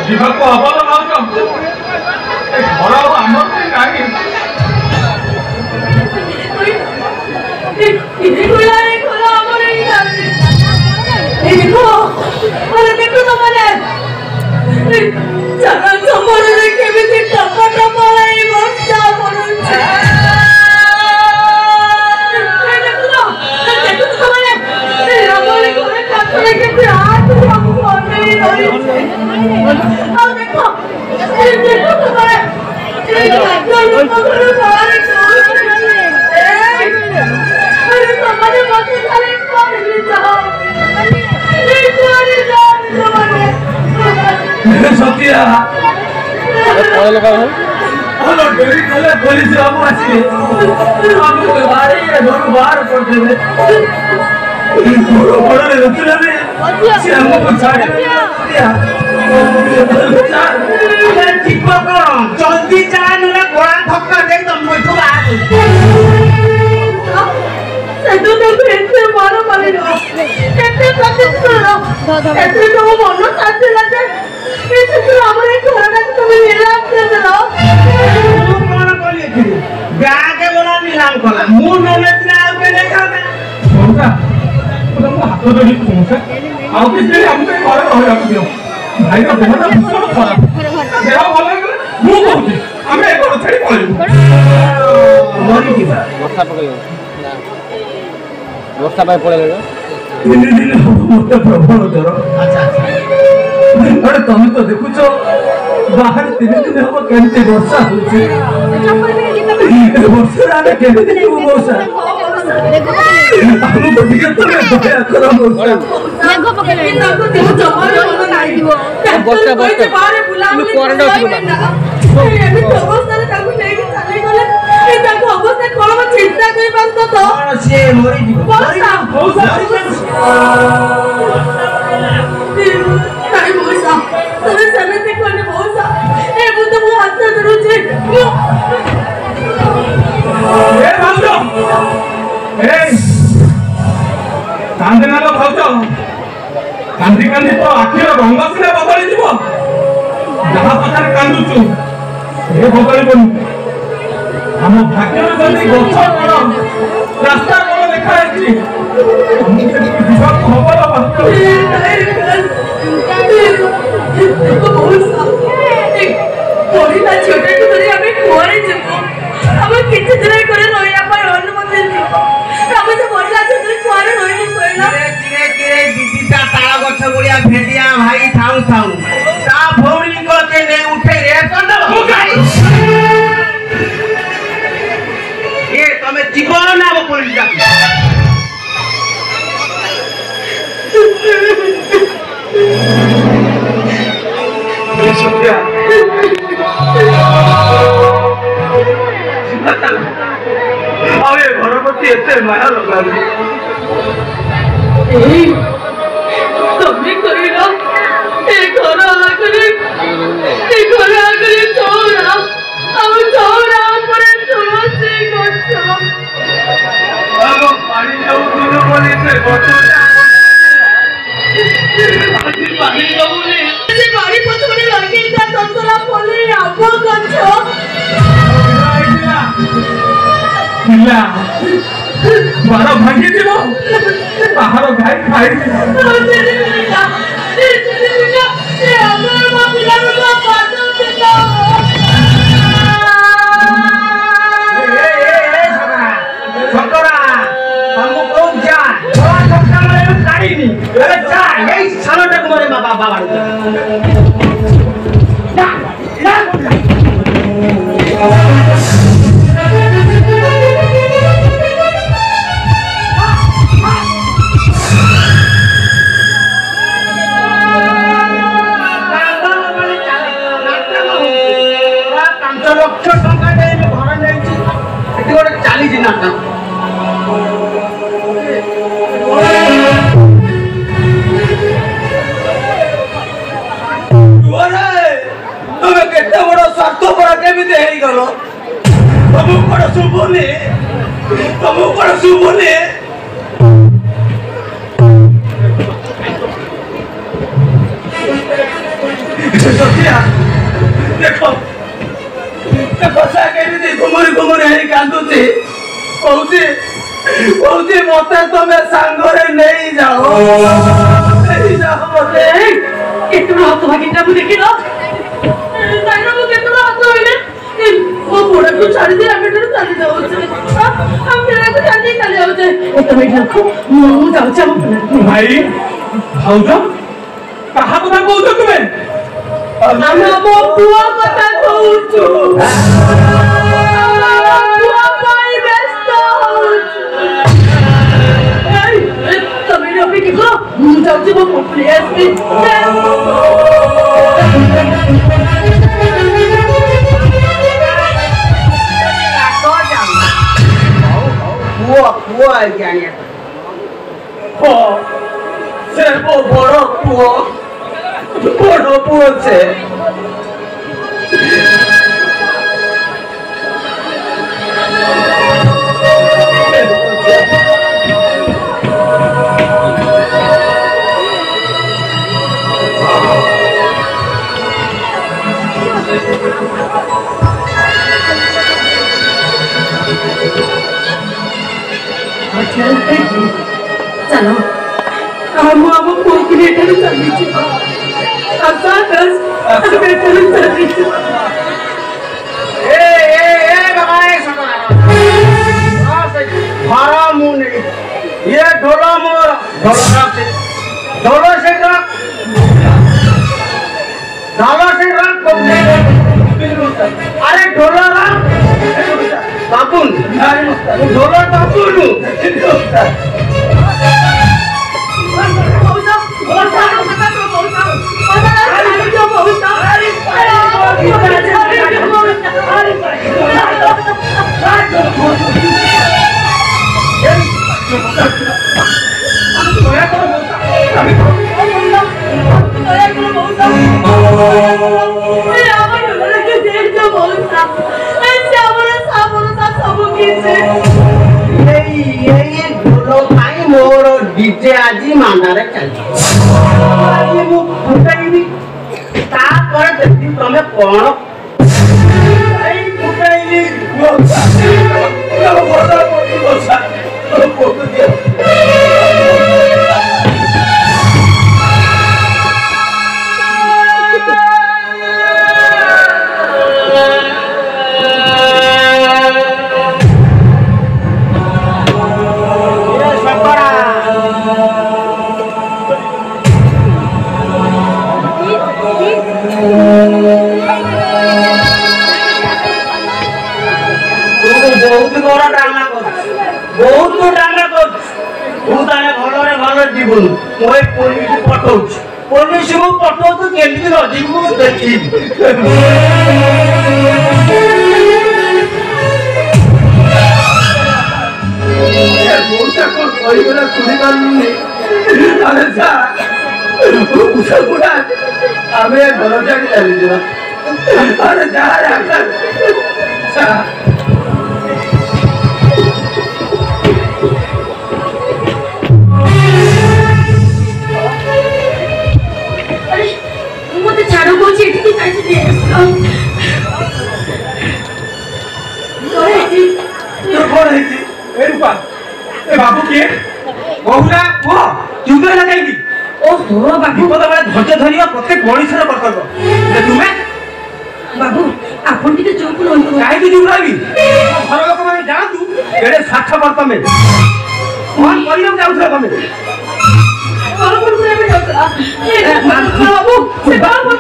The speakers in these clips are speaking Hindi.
ଯିବାକୁ ହବ ତ ଭାଉଜ ଏ ଘର ଆଉ ଆମର କାହିଁ देखो तो मैंने जगह चमड़े देखे भी थी टमाटर मलाई बच्चा बनुचे देखो तो मैंने हमारे घरे काटने के भी हाथ हम नहीं रही अब देखो तो मैंने अरे समाने मत चले कौन ले जाओ सत्या हेलो डेरी कले पुलिस बाबू आसी हम तो बारे घर बाहर कर देबे बड़ो बड़ो ले रुकले से हमको छाड़े दिया ठीक करो जल्दी जान ना गोड़ा धक्का दे तो मुझको बाहर सेटो तो भेंटे मारो मारे रो एते प्रतिष्ठा एते तो मनो शांति लागे इसे तो हमारे घर में तुम्हें नीलाम कर दो तू कौन बोली थी ब्याह के बोला नीलाम कला मुंह नोले ना पे नहीं खाना पहुंचा तो हाथ जोड़ी पहुंचा आओ किसी हमको घर रह रख दियो भाई का देह ना भीषण खराब देह भले मु कहूची हमें एक छड़ी पळिबू मरी दिबा वर्षा पकड़ियो वर्षा पाए पड़े दिन दिन मत प्रबल जर अच्छा अरे तुम तो देखुछ बाहर 3 दिन हम केमते वर्षा होची वर्षा आने केमते जीव वर्षा हम बटिके तमे दया करो वर्षा देखो पकड़े ताको देह जमार मन नाही दिबो वर्षा वर्षा बाहर बुला तुम क्वारंटाइन ए अभी तो अवस्था ताको लेके चले गले ए ताको अवस्था कोन चिंता करि पास तो से मरी जीव वर्षा काय वर्षा तमे समेते कोने वर्षा ए बुत मु हाथ धरुचे ए भाउजो ए कांदना लो भाउजो कांदी कांदी तो आखिर रंग सिना बदली जीव जहा पथार कांदुचु ए बदली बन हम भाग्य में जल्दी गछ कोन रास्ता कोन लिखा है हम जीवा खबर बात देखो वर्षा थोड़ी ना छोटे को धरी हमें घरे जको हम किछ दिन करे रोया पर अनुमति दियो हम से बोलला छोटे घरे रोई पहिला धीरे दीदीटा ताला गछ गुड़िया भेटिया भाई थाऊ थाऊ ता भौरी को के ने उठे रे कर दो ये तमे जीवन ना वो पुलिस डाकी ये सत्या अरे घर प्रति एते माया लगा तुमने कहिला ए घर आगरे चौरा अब चौरा परे तुलसी गछ अब पानी जाऊ दिन बोले से गछटा आज पानी जाऊले से बाड़ी पतवने लगे ता तंतरा पले आबो गछ पिला बार भांगी दिबो बाहर भाई खाई छोकरा हमको कौन जा थोड़ा धक्का मारे काई नहीं अरे जा यही सालोटा को मारे बाबा बाबा ना घुमुरी घुमुरी हेई कांदुची कौची कौची मते तमे सांगरे नहीं जाओ मते केतुरा हाथ भागिटा मु देखिलो ताइरा मु केतुरा हाथ होइले वो बुढ़ा को छाड़ी दे आगे तो चली जाओ हम मेरा को चली जाओ ए तो बैठ रखो मु जाऊ जाऊ भाई भाउजो कहा কথা কইছো তুমি আমি আমো পুয়া কথা কইছো পুয়া পাই ব্যস্ত এই তুমি রবি কি গো মু যাও যাবো প্লিজ पुआ जाने ओ से बड़ो पुओ से चलो हम कोई क्रिएटर चली अच्छा बस बेटर चली ए बाबा ए सका हरा मुंह नहीं ये ढोलो मोर ढोलो से रख अरे ढोलो रख बापुन ढोलो बापुन मोर डीजे आजी मांडारे चली आजी मु फुटाइबी ता पर देखि तमे कोन आई फुटाइली गोसा गोसा गोसा बहुत ड्रामा कर तू ताने भलरे भल जीवन मोय पुलिस पठौछ पुलिस को पठौ तो केंद्र रजीव को देखी ये बोलता को कोई बोला सुनी पालुनी अरे जा उसा गुडा हमें भरोसा के चली जा अरे जा रे जा बाबू किए बहुला पुओ चुप रह जाएगी ओहो बाबू विपद बेले धैर्य धरिया प्रत्येक मनुष्यर कर्तव्य तुम्हें बाबू आपण टिके चुप रहंतु काहे की चुप रहबी घर लोक माने जानतु एडे साक्षात तमे कोन करियो जाउथला तमे बाबू से बाबू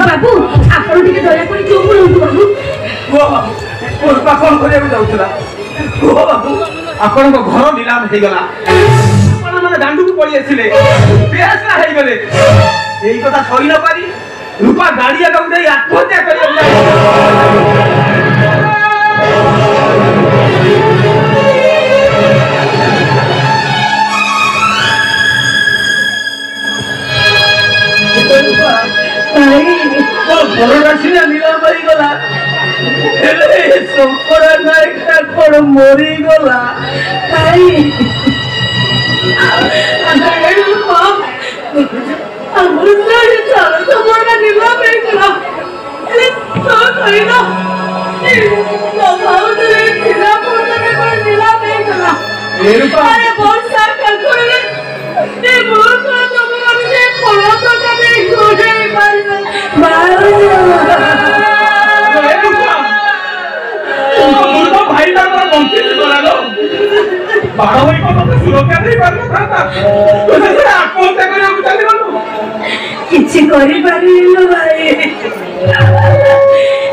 बाबू आपण टिके दया करी चुप रहंतु बाबू कोरपा कोन करिया जाउथला ओ बाबू आपण को घर नीलाम हे गला आपण माने दांडू को पड़ी आसिले बेसला हे गले एई कथा सही न पारी रूपा गाड़िया का उठे आत्महत्या करिया बरडासिना नीलाम हे गला एले संपरा नायकटा कोन मरी गला ताई अंदर मां अमृता ये चार समाना नीलाम हे गला ए तो कहिना ए କିଛି କରିପାରିଲୁ ଭାଇ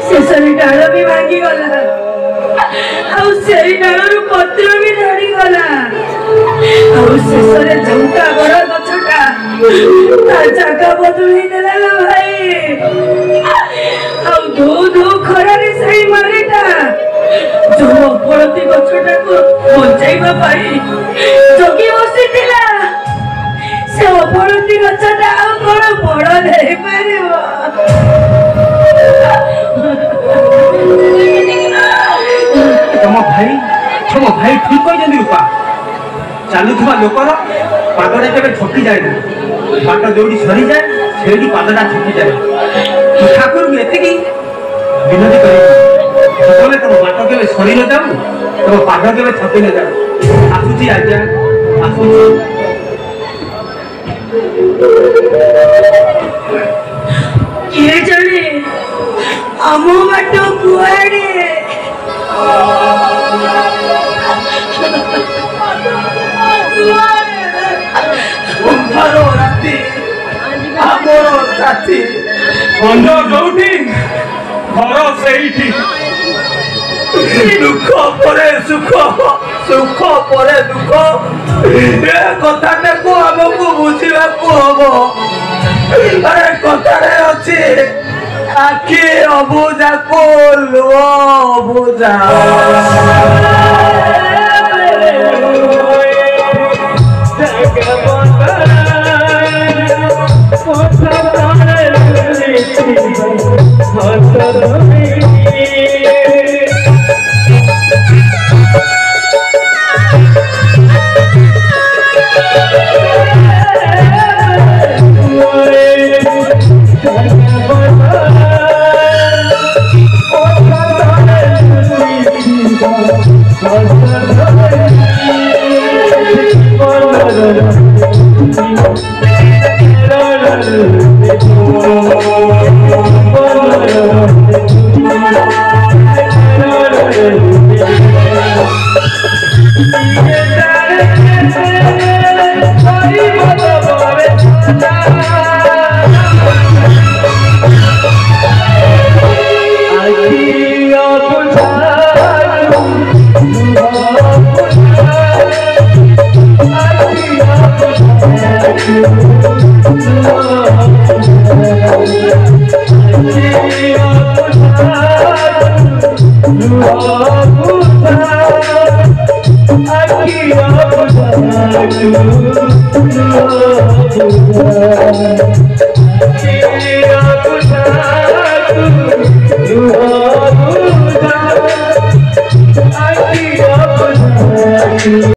ଶେଷରେ ଡାଳ ବି ଭାଙ୍ଗିଗଲା ଆଉ ସେଇ ଡାଳରୁ ପତ୍ର ବି ଝଡ଼ିଗଲା ଆଉ ଶେଷରେ ଝୁଙ୍କା ବଡ଼ ଗଛଟା ତା ଜାଗା ବଦଳେଇ ଦେଲା ଭାଇ ଆଉ ଧୁ ଧୁ ଖରାରେ ସେଇ ମାଳିଟା ଯୋଉ ଅପଳତି ଗଛଟାକୁ ବଞ୍ଚାଇବା ପାଇଁ ଜଗି ବସିଥିଲା ସେ ଅପଳତି ଗଛଟା ଆଉ କଣ ବଡ଼ ହେଇପାରିବ ତମ ଭାଇ ଠିକ କହିଛନ୍ତି ରୂପା ଚାଲୁଥିବା ଲୋକର ପାଦଟା କେବେ ଥକି ଯାଏ ନା ବାଟ ଯୋଉଠି ସରିଯାଏ ସେଇଠି ପାଦଟା ଥକିଯାଏ ଠାକୁରଙ୍କୁ ଏତିକି ବିନତି କରିବି ସେତେବେଳେ ତମ ବାଟ କେବେ ସରି ନ ଯାଉ ତମ ପାଦ କେବେ ଥକି ନ ଯାଉ ଆସୁଛି ଆଜ୍ଞା ଆସୁଛି କିଏ ଜାଣେ ଆମ ବାଟ କୁଆଡେ ଅନ୍ଧାର ରାତି ଆମର ସାଥୀ ଅନ୍ଧ ଯୋଉଠି ଘର ସେଇଠି ଦୁଃଖ ପରେ ସୁଖ ସୁଖ ପରେ ଦୁଃଖ ଏ କଥାଟାକୁ ଆମକୁ ବୁଝିବାକୁ ହବ ଆରେ କଥାରେ ଅଛି ଆଖି ଅବୁଝାକୁ ଲୁହ ଅବୁଝା